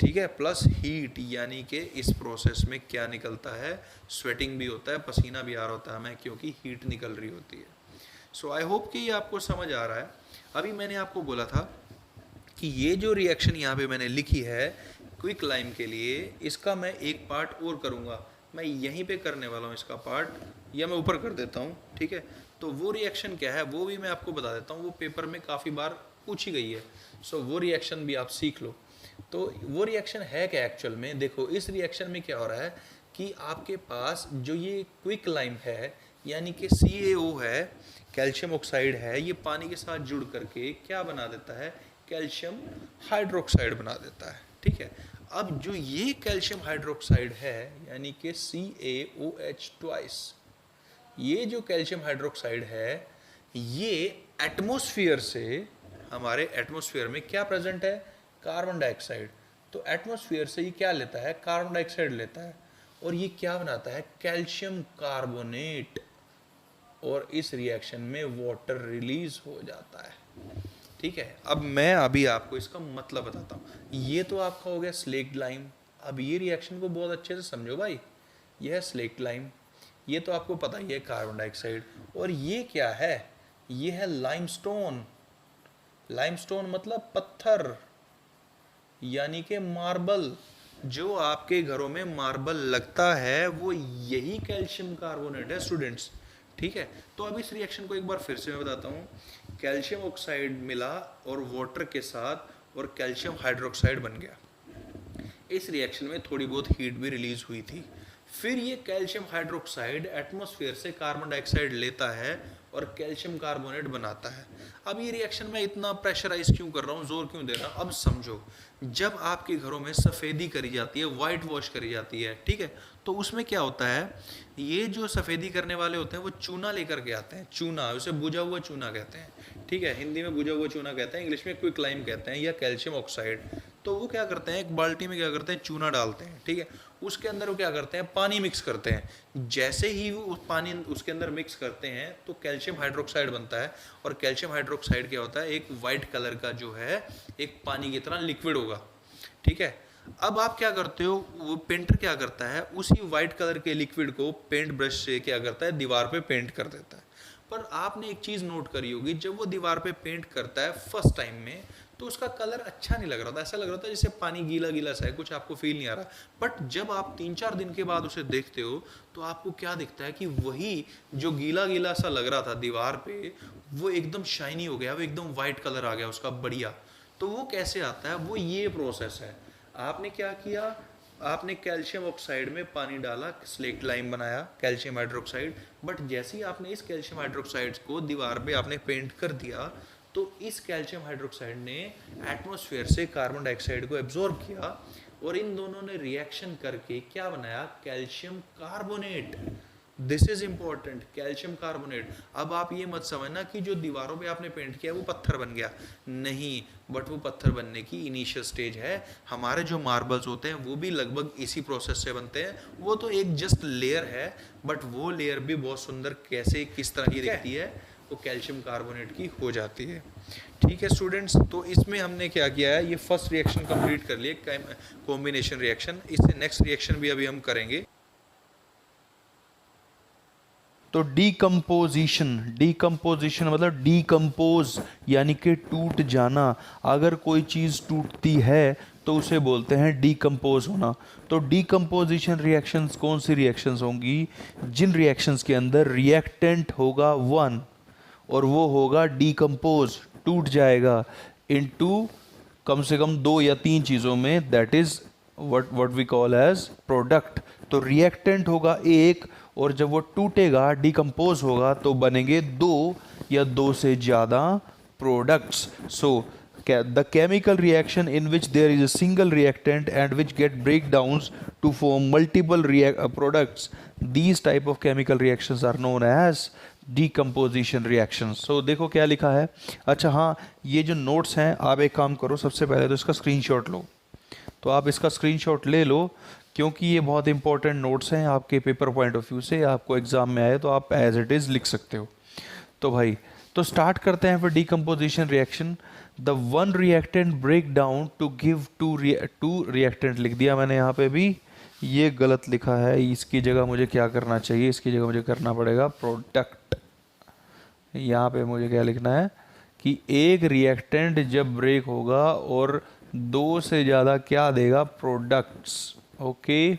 ठीक है, प्लस हीट। यानी कि इस प्रोसेस में क्या निकलता है, स्वेटिंग भी होता है, पसीना भी आ रहा होता है हमें, क्योंकि हीट निकल रही होती है। सो आई होप कि ये आपको समझ आ रहा है। अभी मैंने आपको बोला था कि ये जो रिएक्शन यहाँ पे मैंने लिखी है क्विक लाइम के लिए, इसका मैं एक पार्ट और करूँगा, मैं यहीं पे करने वाला हूँ इसका पार्ट, या मैं ऊपर कर देता हूँ, ठीक है। तो वो रिएक्शन क्या है वो भी मैं आपको बता देता हूँ, वो पेपर में काफ़ी बार पूछी गई है। सो वो रिएक्शन भी आप सीख लो। तो वो रिएक्शन है क्या एक्चुअल में, देखो इस रिएक्शन में क्या हो रहा है कि आपके पास जो ये क्विक लाइम है, यानी कि CaO है, कैल्शियम ऑक्साइड है, ये पानी के साथ जुड़ करके क्या बना देता है, कैल्शियम हाइड्रोक्साइड बना देता है, ठीक है। अब जो ये कैल्शियम हाइड्रोक्साइड है यानी कि CaOH ट्वाइस, ये जो कैल्शियम हाइड्रोक्साइड है ये एटमॉस्फेयर से, हमारे एटमॉस्फेयर में क्या प्रेजेंट है, कार्बन डाइऑक्साइड। तो एटमॉस्फेयर से ये क्या लेता है, कार्बन डाइऑक्साइड लेता है और ये क्या बनाता है, कैल्शियम कार्बोनेट, और इस रिएक्शन में वाटर रिलीज हो जाता है, ठीक है। अब मैं अभी आपको इसका मतलब बताता हूँ। ये तो आपका हो गया स्लेक्ट लाइम। अब ये रिएक्शन को बहुत अच्छे से समझो भाई, यह है स्लेक्ट लाइम, ये तो आपको पता ही है कार्बन डाइऑक्साइड, और ये क्या है, ये है लाइमस्टोन। लाइमस्टोन मतलब पत्थर, यानी कि मार्बल। जो आपके घरों में मार्बल लगता है वो यही कैल्शियम कार्बोनेट है स्टूडेंट्स, ठीक है। तो अब इस रिएक्शन को एक बार फिर से मैं बताता हूँ। कैल्शियम ऑक्साइड मिला और वाटर के साथ और कैल्शियम हाइड्रोक्साइड बन गया। इस रिएक्शन में थोड़ी बहुत हीट भी रिलीज हुई थी। फिर ये कैल्शियम हाइड्रोक्साइड एटमॉस्फेयर से कार्बन डाइऑक्साइड लेता है और कैल्शियम कार्बोनेट बनाता है। अब ये रिएक्शन में इतना प्रेशराइज क्यों कर रहा हूँ, जोर क्यों दे रहा हूँ, अब समझो। जब आपके घरों में सफ़ेदी करी जाती है, वाइट वॉश करी जाती है, ठीक है, तो उसमें क्या होता है, ये जो सफ़ेदी करने वाले होते हैं वो चूना लेकर के आते हैं, चूना, उसे बुझा हुआ चूना कहते हैं, ठीक है। हिंदी में बुझा हुआ चूना कहते हैं, इंग्लिश में क्विक लाइम कहते हैं, या कैल्शियम ऑक्साइड। तो वो क्या करते हैं, एक बाल्टी में क्या करते हैं, चूना डालते हैं, ठीक है। उसके अंदर वो क्या करते हैं, पानी मिक्स करते हैं। जैसे ही वो पानी उसके अंदर मिक्स करते हैं तो कैल्शियम हाइड्रोक्साइड बनता है, और कैल्शियम हाइड्रोक्साइड क्या होता है, एक वाइट कलर का जो है एक पानी की तरह लिक्विड होगा, ठीक है। अब आप क्या करते हो, वो पेंटर क्या करता है, उसी वाइट कलर के लिक्विड को पेंट ब्रश से क्या करता है, दीवार पे पेंट कर देता है। पर आपने एक चीज़ नोट करी होगी, जब वो दीवार पे पेंट करता है फर्स्ट टाइम में तो उसका कलर अच्छा नहीं लग रहा था, ऐसा लग रहा था जैसे पानी गीला गीला सा है, कुछ आपको फील नहीं आ रहा। बट जब आप 3-4 दिन के बाद उसे देखते हो तो आपको क्या दिखता है कि वही जो गीला गीला सा लग रहा था दीवार पे, वो एकदम शाइनी हो गया, वो एकदम वाइट कलर आ गया उसका, बढ़िया। तो वो कैसे आता है, वो ये प्रोसेस है। आपने क्या किया, आपने कैल्शियम ऑक्साइड में पानी डाला, स्लेक्ट लाइम बनाया, कैल्शियम हाइड्रोक्साइड। बट जैसे ही आपने इस कैल्शियम हाइड्रोक्साइड को दीवार पे आपने पेंट कर दिया तो इस कैल्शियम हाइड्रोक्साइड ने एटमॉस्फेयर से कार्बन डाइऑक्साइड को एब्जॉर्ब किया और इन दोनों ने रिएक्शन करके क्या बनाया, calcium carbonate. This is important, calcium carbonate. अब आप ये मत समझना कि जो दीवारों पे आपने पेंट किया वो पत्थर बन गया, नहीं, बट वो पत्थर बनने की इनिशियल स्टेज है। हमारे जो मार्बल्स होते हैं वो भी लगभग इसी प्रोसेस से बनते हैं। वो तो एक जस्ट लेयर है, बट वो लेयर भी बहुत सुंदर कैसे किस तरह की दिखती है, वो कैल्शियम कार्बोनेट की हो जाती है, ठीक है स्टूडेंट्स। तो इसमें हमने क्या किया है, ये फर्स्ट रिएक्शन कंप्लीट कर लिए, कॉम्बिनेशन रिएक्शन। इससे नेक्स्ट रिएक्शन भी अभी हम करेंगे। तो डीकम्पोजिशन मतलब डीकम्पोज यानी कि टूट जाना। अगर कोई चीज़ टूटती है तो उसे बोलते हैं डीकम्पोज होना। तो डीकम्पोजिशन रिएक्शंस कौन सी रिएक्शंस होंगी, जिन रिएक्शंस के अंदर रिएक्टेंट होगा 1 और वो होगा डीकम्पोज, टूट जाएगा इनटू कम से कम 2 या 3 चीज़ों में, that is what we call as product. तो रिएक्टेंट होगा एक, और जब वो टूटेगा, डिकम्पोज होगा, तो बनेंगे 2 या 2 से ज़्यादा products. So the chemical reaction in which there is a single reactant and which get breakdowns to form multiple products, these type of chemical reactions are known as decomposition reactions. So देखो क्या लिखा है। अच्छा हाँ, ये जो notes हैं, आप एक काम करो, सबसे पहले तो इसका स्क्रीनशॉट लो। तो आप इसका स्क्रीनशॉट ले लो, क्योंकि ये बहुत इंपॉर्टेंट नोट्स हैं आपके पेपर पॉइंट ऑफ व्यू से। आपको एग्जाम में आए तो आप एज इट इज़ लिख सकते हो। तो भाई, तो स्टार्ट करते हैं फिर decomposition reaction. The one reactant break down to give two reactant लिख दिया मैंने यहाँ पे भी, ये गलत लिखा है। इसकी जगह मुझे क्या करना चाहिए, इसकी जगह मुझे करना पड़ेगा प्रोडक्ट। यहाँ पे मुझे क्या लिखना है कि एक रिएक्टेंट जब ब्रेक होगा और 2 से ज़्यादा क्या देगा, प्रोडक्ट्स। ओके,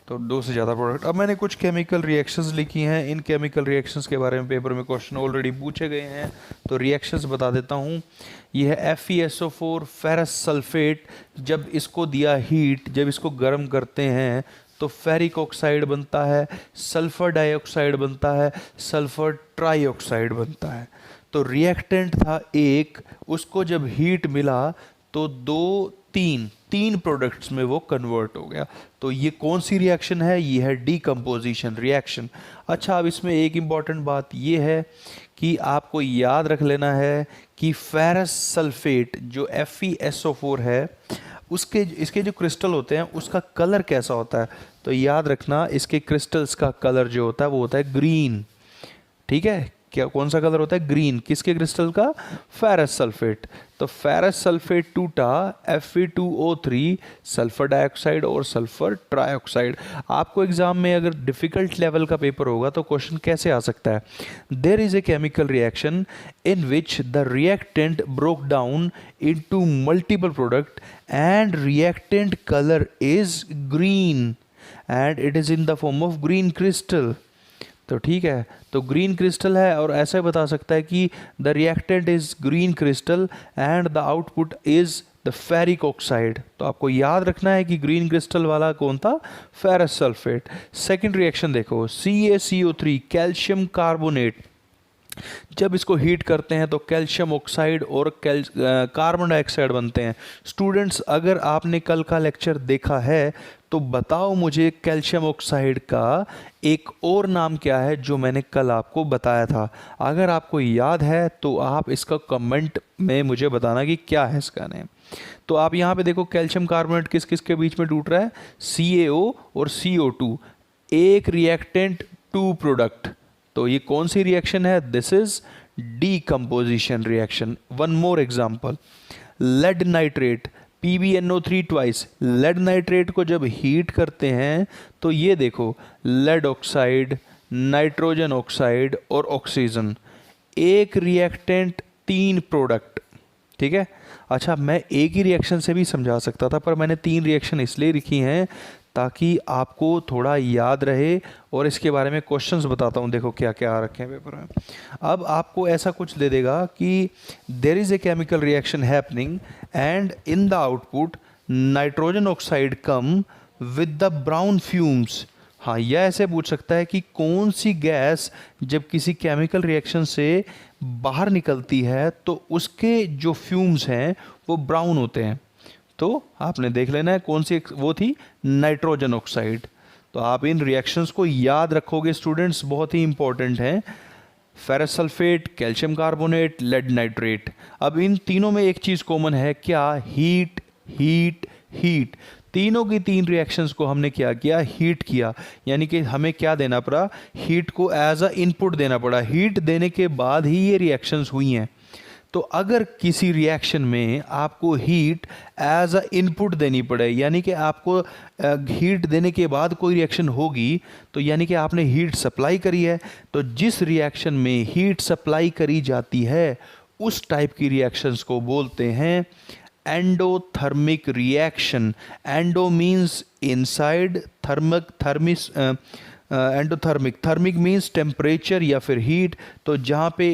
तो 2 से ज़्यादा प्रोडक्ट। अब मैंने कुछ केमिकल रिएक्शंस लिखी हैं। इन केमिकल रिएक्शंस के बारे में पेपर में क्वेश्चन ऑलरेडी पूछे गए हैं, तो रिएक्शंस बता देता हूँ। ये है FeSO4 फेरस सल्फेट। जब इसको दिया हीट, जब इसको गर्म करते हैं तो फेरिक ऑक्साइड बनता है, सल्फर डाइऑक्साइड बनता है, सल्फर ट्राइऑक्साइड बनता है। तो रिएक्टेंट था एक, उसको जब हीट मिला तो 3 प्रोडक्ट्स में वो कन्वर्ट हो गया। तो ये कौन सी रिएक्शन है, ये है डीकम्पोजिशन रिएक्शन। अच्छा, अब इसमें एक इम्पॉर्टेंट बात ये है कि आपको याद रख लेना है कि फेरस सल्फेट जो FeSO4 है, इसके जो क्रिस्टल होते हैं उसका कलर कैसा होता है। तो याद रखना, इसके क्रिस्टल्स का कलर जो होता है वो होता है ग्रीन। ठीक है, क्या कौन सा कलर होता है, ग्रीन। किसके क्रिस्टल का, फेरस सल्फेट। तो फेरस सल्फेट टूटा, Fe2O3 सल्फर डाइऑक्साइड और सल्फर ट्राइऑक्साइड। आपको एग्जाम में अगर डिफिकल्ट लेवल का पेपर होगा तो क्वेश्चन कैसे आ सकता है, there is a chemical reaction in which the reactant broke down into multiple product and reactant colour is green and it is in the form of green crystal. तो ठीक है, तो ग्रीन क्रिस्टल है और ऐसा बता सकता है कि the reactant is green crystal and the output is the ferric oxide. तो आपको याद रखना है कि ग्रीन क्रिस्टल वाला कौन था, फेरस सल्फेट। सेकंड रिएक्शन देखो, CaCO3 कैल्शियम कार्बोनेट। जब इसको हीट करते हैं तो कैल्शियम ऑक्साइड और कार्बन डाइऑक्साइड बनते हैं। स्टूडेंट्स, अगर आपने कल का लेक्चर देखा है तो बताओ मुझे कैल्शियम ऑक्साइड का एक और नाम क्या है जो मैंने कल आपको बताया था। अगर आपको याद है तो आप इसका कमेंट में मुझे बताना कि क्या है इसका नेम। तो आप यहाँ पे देखो, कैल्शियम कार्बोनेट किस किस के बीच में टूट रहा है, CaO और CO2। एक रिएक्टेंट 2 प्रोडक्ट। तो ये कौन सी रिएक्शन है, this is decomposition reaction. One more example, lead nitrate PbNO3 twice. Lead nitrate को जब हीट करते हैं तो ये देखो, लेड ऑक्साइड, नाइट्रोजन ऑक्साइड और ऑक्सीजन। एक रिएक्टेंट 3 प्रोडक्ट। ठीक है, अच्छा मैं एक ही रिएक्शन से भी समझा सकता था, पर मैंने 3 रिएक्शन इसलिए लिखी हैं ताकि आपको थोड़ा याद रहे और इसके बारे में क्वेश्चंस बताता हूँ। देखो क्या क्या आ रखे हैं पेपर में। अब आपको ऐसा कुछ दे देगा कि there is a chemical reaction happening and in the output nitrogen oxide come with the brown fumes. हाँ, यह ऐसे पूछ सकता है कि कौन सी गैस जब किसी केमिकल रिएक्शन से बाहर निकलती है तो उसके जो फ्यूम्स हैं वो ब्राउन होते हैं। तो आपने देख लेना है कौन सी, वो थी नाइट्रोजन ऑक्साइड। तो आप इन रिएक्शंस को याद रखोगे स्टूडेंट्स, बहुत ही इंपॉर्टेंट हैं। Ferrous sulphate, calcium carbonate, lead nitrate. अब इन तीनों में एक चीज़ कॉमन है, क्या, हीट हीट हीट। तीनों की 3 रिएक्शंस को हमने क्या किया, हीट किया। यानी कि हमें क्या देना पड़ा, हीट को एज अ इनपुट देना पड़ा। हीट देने के बाद ही ये रिएक्शंस हुई हैं। तो अगर किसी रिएक्शन में आपको हीट एज अ इनपुट देनी पड़े, यानी कि आपको हीट देने के बाद कोई रिएक्शन होगी, तो यानी कि आपने हीट सप्लाई करी है। तो जिस रिएक्शन में हीट सप्लाई करी जाती है उस टाइप की रिएक्शंस को बोलते हैं endothermic reaction. Endo means inside, thermic endothermic, thermic means temperature या फिर हीट। तो जहाँ पे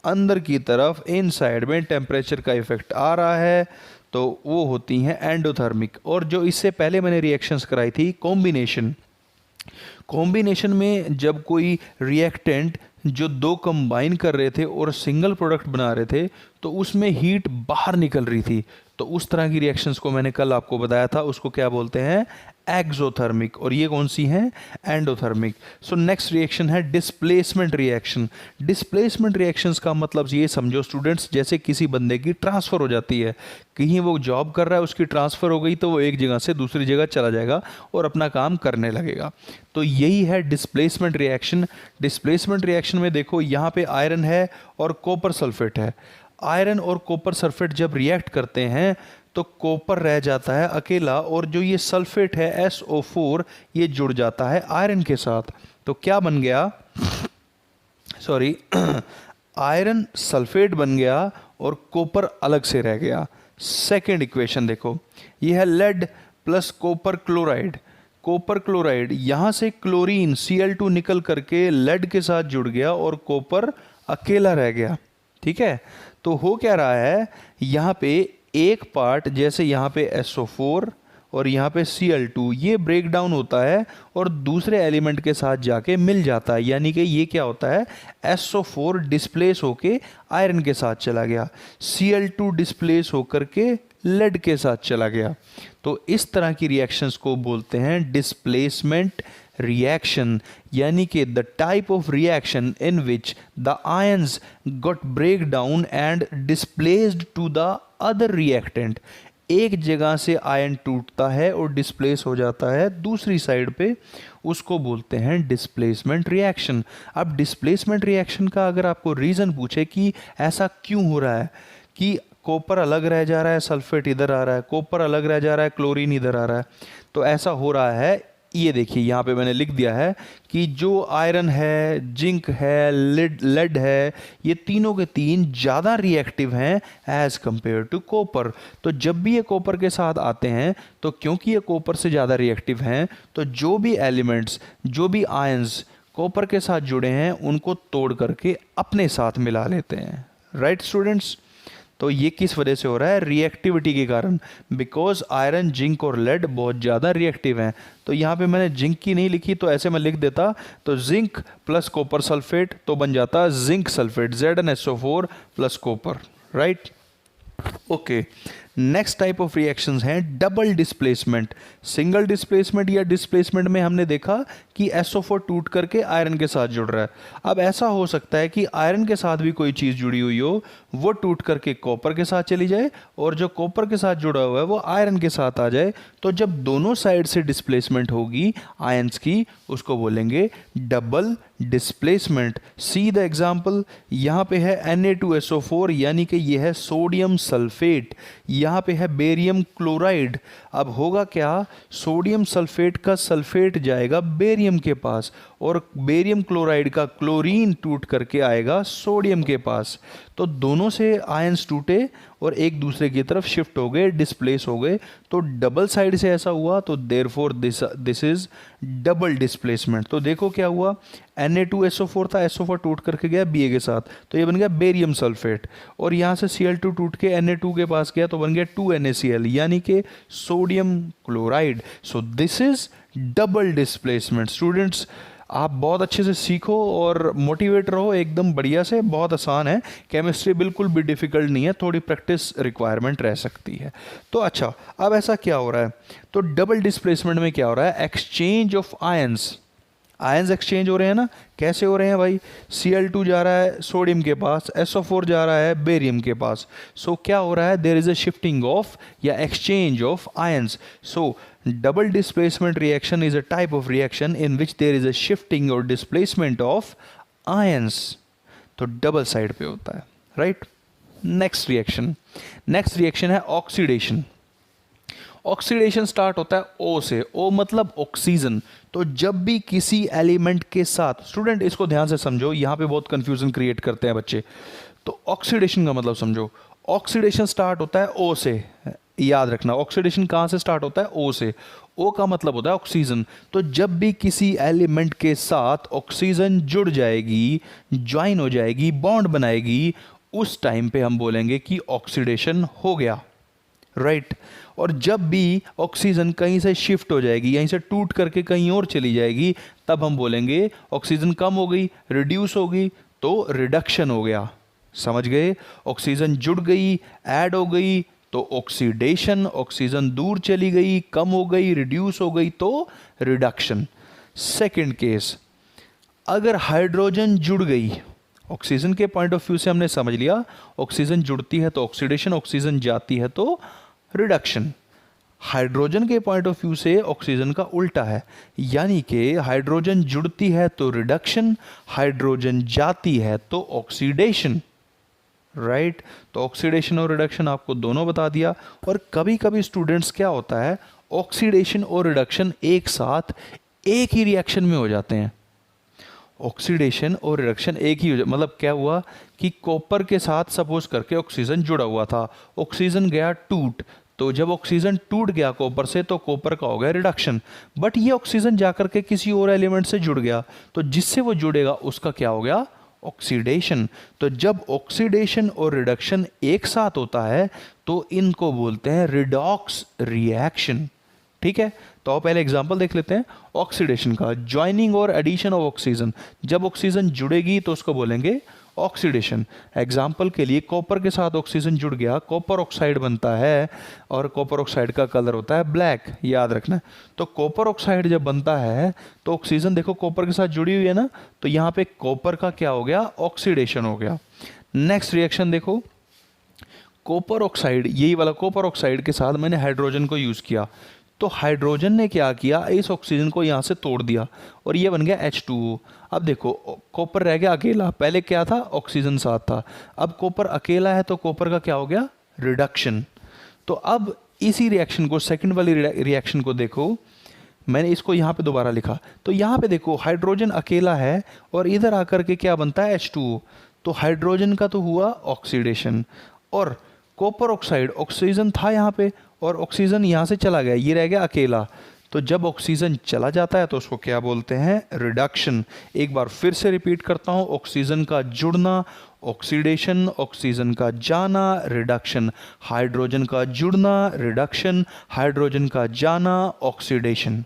अंदर की तरफ इनसाइड में टेम्परेचर का इफेक्ट आ रहा है, तो वो होती हैं एंडोथर्मिक। और जो इससे पहले मैंने रिएक्शंस कराई थी कॉम्बिनेशन, कॉम्बिनेशन में जब कोई रिएक्टेंट जो दो कंबाइन कर रहे थे और सिंगल प्रोडक्ट बना रहे थे, तो उसमें हीट बाहर निकल रही थी, तो उस तरह की रिएक्शंस को मैंने कल आपको बताया था, उसको क्या बोलते हैं, एक्सोथर्मिक। और ये कौन सी है, एंडोथर्मिक। सो नेक्स्ट रिएक्शन है डिस्प्लेसमेंट रिएक्शन। डिस्प्लेसमेंट रिएक्शंस का मतलब ये समझो स्टूडेंट्स, जैसे किसी बंदे की ट्रांसफ़र हो जाती है, कहीं वो जॉब कर रहा है, उसकी ट्रांसफ़र हो गई, तो वो एक जगह से दूसरी जगह चला जाएगा और अपना काम करने लगेगा, तो यही है डिस्प्लेसमेंट रिएक्शन। डिस्प्लेसमेंट रिएक्शन में देखो यहाँ पे आयरन है और कॉपर सल्फेट है। आयरन और कॉपर सल्फेट जब रिएक्ट करते हैं तो कॉपर रह जाता है अकेला, और जो ये सल्फेट है SO4 ये जुड़ जाता है आयरन के साथ। तो क्या बन गया, सॉरी आयरन सल्फेट बन गया और कॉपर अलग से रह गया। सेकेंड इक्वेशन देखो, ये है lead plus copper chloride. Copper chloride, यहाँ से क्लोरीन Cl2 निकल करके लेड के साथ जुड़ गया और कॉपर अकेला रह गया, ठीक है। तो हो क्या रहा है, यहाँ पे एक पार्ट जैसे यहाँ पे SO4 और यहाँ पे Cl2 ये ब्रेक डाउन होता है और दूसरे एलिमेंट के साथ जाके मिल जाता है, यानी कि ये क्या होता है, SO4 डिस्प्लेस होके आयरन के साथ चला गया, Cl2 डिस्प्लेस होकर के लेड के साथ चला गया। तो इस तरह की रिएक्शंस को बोलते हैं डिस्प्लेसमेंट रिएक्शन, यानी कि the type of reaction in which the ions got break down and displaced to the other reactant. एक जगह से आयन टूटता है और डिस्प्लेस हो जाता है दूसरी साइड पे, उसको बोलते हैं डिस्प्लेसमेंट रिएक्शन। अब डिस्प्लेसमेंट रिएक्शन का अगर आपको रीज़न पूछे कि ऐसा क्यों हो रहा है, कि कॉपर अलग रह जा रहा है, सल्फेट इधर आ रहा है, कॉपर अलग रह जा रहा है, क्लोरीन इधर आ रहा है, तो ऐसा हो रहा है, ये देखिए यहाँ पे मैंने लिख दिया है कि जो आयरन है, जिंक है, लेड है, ये तीनों के तीन ज़्यादा रिएक्टिव हैं एज कंपेयर टू कॉपर। तो जब भी ये कॉपर के साथ आते हैं, तो क्योंकि ये कॉपर से ज़्यादा रिएक्टिव हैं, तो जो भी एलिमेंट्स, जो भी आयंस कॉपर के साथ जुड़े हैं, उनको तोड़ करके अपने साथ मिला लेते हैं। राइट स्टूडेंट्स, तो ये किस वजह से हो रहा है, रिएक्टिविटी के कारण, बिकॉज आयरन, जिंक और लेड बहुत ज़्यादा रिएक्टिव हैं। तो यहाँ पे मैंने जिंक की नहीं लिखी, तो ऐसे मैं लिख देता, तो जिंक प्लस कॉपर सल्फेट तो बन जाता zinc sulphate, ZnSO4 plus copper, right. Okay, next type of reactions हैं डबल डिस्प्लेसमेंट। सिंगल डिस्प्लेसमेंट या डिस्प्लेसमेंट में हमने देखा कि SO4 टूट करके आयरन के साथ जुड़ रहा है। अब ऐसा हो सकता है कि आयरन के साथ भी कोई चीज़ जुड़ी हुई हो, वो टूट करके कॉपर के साथ चली जाए, और जो कॉपर के साथ जुड़ा हुआ है वो आयरन के साथ आ जाए। तो जब दोनों साइड से डिस्प्लेसमेंट होगी आयंस की, उसको बोलेंगे double displacement. See the example, यहाँ पे है Na2SO4, यानी कि ये है सोडियम सल्फेट, यहाँ पे है बेरियम क्लोराइड। अब होगा क्या, सोडियम सल्फेट का सल्फेट जाएगा बेरियम के पास, और बेरियम क्लोराइड का क्लोरीन टूट करके आएगा सोडियम के पास। तो दोनों से आयंस टूटे और एक दूसरे की तरफ शिफ्ट हो गए, डिस्प्लेस हो गए। तो डबल साइड से ऐसा हुआ, तो therefore this is double displacement. तो देखो क्या हुआ, Na2SO4 था, SO4 टूट करके गया Ba के साथ, तो ये बन गया बेरियम सल्फेट, और यहाँ से Cl2 टूट के Na2 के पास गया, तो बन गया 2NaCl, यानी कि sodium chloride. So this is double displacement. Students, आप बहुत अच्छे से सीखो और मोटिवेट रहो, एकदम बढ़िया से, बहुत आसान है। केमिस्ट्री बिल्कुल भी डिफ़िकल्ट नहीं है, थोड़ी प्रैक्टिस रिक्वायरमेंट रह सकती है। तो अच्छा, अब ऐसा क्या हो रहा है, तो डबल डिस्प्लेसमेंट में क्या हो रहा है, exchange of ions. Ions exchange हो रहे हैं ना, कैसे हो रहे हैं भाई, Cl2 जा रहा है सोडियम के पास, SO4 जा रहा है बेरियम के पास। सो क्या हो रहा है, there is a shifting of या exchange of ions. So double displacement reaction is a type of reaction in which there is a shifting or displacement of ions. तो डबल साइड पे होता है, राइट। नेक्स्ट रिएक्शन है oxidation. Oxidation start होता है O से, O मतलब oxygen. तो जब भी किसी एलिमेंट के साथ, स्टूडेंट इसको ध्यान से समझो, यहाँ पे बहुत कंफ्यूजन क्रिएट करते हैं बच्चे। तो ऑक्सीडेशन का मतलब समझो, ऑक्सीडेशन स्टार्ट होता है O से, याद रखना ऑक्सीडेशन कहाँ से स्टार्ट होता है, ओ से। ओ का मतलब होता है ऑक्सीजन। तो जब भी किसी एलिमेंट के साथ ऑक्सीजन जुड़ जाएगी, ज्वाइन हो जाएगी, बॉन्ड बनाएगी, उस टाइम पे हम बोलेंगे कि ऑक्सीडेशन हो गया, राइट। और जब भी ऑक्सीजन कहीं से शिफ्ट हो जाएगी, यहीं से टूट करके कहीं और चली जाएगी, तब हम बोलेंगे ऑक्सीजन कम हो गई, रिड्यूस हो गई, तो रिडक्शन हो गया। समझ गए? ऑक्सीजन जुड़ गई, ऐड हो गई तो ऑक्सीडेशन, ऑक्सीजन दूर चली गई, कम हो गई, रिड्यूस हो गई तो रिडक्शन। सेकंड केस, अगर हाइड्रोजन जुड़ गई, ऑक्सीजन के पॉइंट ऑफ व्यू से हमने समझ लिया ऑक्सीजन जुड़ती है तो ऑक्सीडेशन, ऑक्सीजन जाती है तो रिडक्शन। हाइड्रोजन के पॉइंट ऑफ व्यू से ऑक्सीजन का उल्टा है, यानी कि हाइड्रोजन जुड़ती है तो रिडक्शन, हाइड्रोजन जाती है तो ऑक्सीडेशन, राइट। तो ऑक्सीडेशन और रिडक्शन आपको दोनों बता दिया। और कभी कभी स्टूडेंट्स क्या होता है, ऑक्सीडेशन और रिडक्शन एक साथ एक ही रिएक्शन में हो जाते हैं। ऑक्सीडेशन और रिडक्शन एक ही मतलब क्या हुआ कि कॉपर के साथ सपोज करके ऑक्सीजन जुड़ा हुआ था, ऑक्सीजन गया टूट, तो जब ऑक्सीजन टूट गया कॉपर से तो कॉपर का हो गया रिडक्शन। बट ये ऑक्सीजन जाकर के किसी और एलिमेंट से जुड़ गया, तो जिससे वो जुड़ेगा उसका क्या हो गया, ऑक्सीडेशन। तो जब ऑक्सीडेशन और रिडक्शन एक साथ होता है तो इनको बोलते हैं रिडॉक्स रिएक्शन। ठीक है, तो आप पहले एग्जांपल देख लेते हैं ऑक्सीडेशन का। ज्वाइनिंग और एडिशन ऑफ ऑक्सीजन, जब ऑक्सीजन जुड़ेगी तो उसको बोलेंगे ऑक्सीडेशन। एग्जाम्पल के लिए कॉपर के साथ ऑक्सीजन जुड़ गया, कॉपर ऑक्साइड बनता है, और कॉपर ऑक्साइड का कलर होता है ब्लैक, याद रखना। तो कॉपर ऑक्साइड जब बनता है तो ऑक्सीजन देखो कॉपर के साथ जुड़ी हुई है ना, तो यहाँ पे कॉपर का क्या हो गया, ऑक्सीडेशन हो गया। नेक्स्ट रिएक्शन देखो, कॉपर ऑक्साइड, यही वाला कॉपर ऑक्साइड के साथ मैंने हाइड्रोजन को यूज़ किया, तो हाइड्रोजन ने क्या किया, इस ऑक्सीजन को यहाँ से तोड़ दिया और ये बन गया H2O। अब देखो कॉपर रह गया अकेला, पहले क्या था, ऑक्सीजन साथ था, अब कॉपर अकेला है तो कॉपर का क्या हो गया, रिडक्शन। तो अब इसी रिएक्शन को, सेकंड वाली रिएक्शन को देखो, मैंने इसको यहाँ पे दोबारा लिखा, तो यहाँ पे देखो हाइड्रोजन अकेला है और इधर आकर के क्या बनता है, H2O। तो हाइड्रोजन का तो हुआ ऑक्सीडेशन, और कॉपर ऑक्साइड, ऑक्सीजन था यहाँ पे और ऑक्सीजन यहाँ से चला गया, ये रह गया अकेला। तो जब ऑक्सीजन चला जाता है तो उसको क्या बोलते हैं, रिडक्शन। एक बार फिर से रिपीट करता हूँ, ऑक्सीजन का जुड़ना ऑक्सीडेशन, ऑक्सीजन का जाना रिडक्शन, हाइड्रोजन का जुड़ना रिडक्शन, हाइड्रोजन का जाना ऑक्सीडेशन।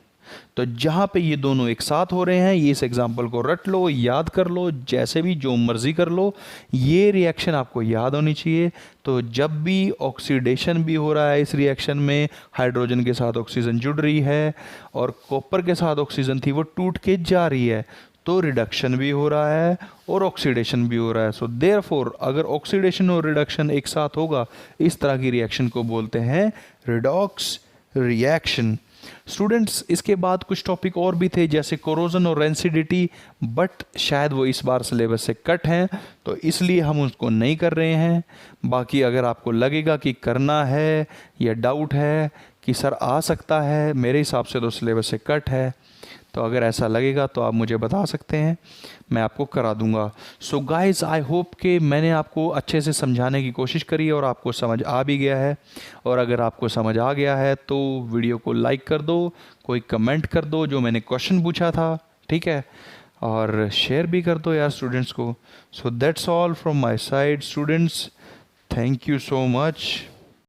तो जहाँ पे ये दोनों एक साथ हो रहे हैं, ये इस एग्जाम्पल को रट लो, याद कर लो, जैसे भी जो मर्जी कर लो, ये रिएक्शन आपको याद होनी चाहिए। तो जब भी ऑक्सीडेशन भी हो रहा है इस रिएक्शन में, हाइड्रोजन के साथ ऑक्सीजन जुड़ रही है और कॉपर के साथ ऑक्सीजन थी वो टूट के जा रही है, तो रिडक्शन भी हो रहा है और ऑक्सीडेशन भी हो रहा है। सो देयरफॉर अगर ऑक्सीडेशन और रिडक्शन एक साथ होगा, इस तरह की रिएक्शन को बोलते हैं रिडॉक्स रिएक्शन। स्टूडेंट्स इसके बाद कुछ टॉपिक और भी थे जैसे कोरोजन और रेंसिडिटी, बट शायद वो इस बार सिलेबस से कट हैं तो इसलिए हम उसको नहीं कर रहे हैं। बाकी अगर आपको लगेगा कि करना है या डाउट है कि सर आ सकता है, मेरे हिसाब से तो सिलेबस से कट है, तो अगर ऐसा लगेगा तो आप मुझे बता सकते हैं, मैं आपको करा दूंगा। सो गाइस आई होप कि मैंने आपको अच्छे से समझाने की कोशिश करी और आपको समझ आ भी गया है। और अगर आपको समझ आ गया है तो वीडियो को लाइक कर दो, कोई कमेंट कर दो जो मैंने क्वेश्चन पूछा था, ठीक है, और शेयर भी कर दो यार स्टूडेंट्स को। So that's all from my side students, thank you so much.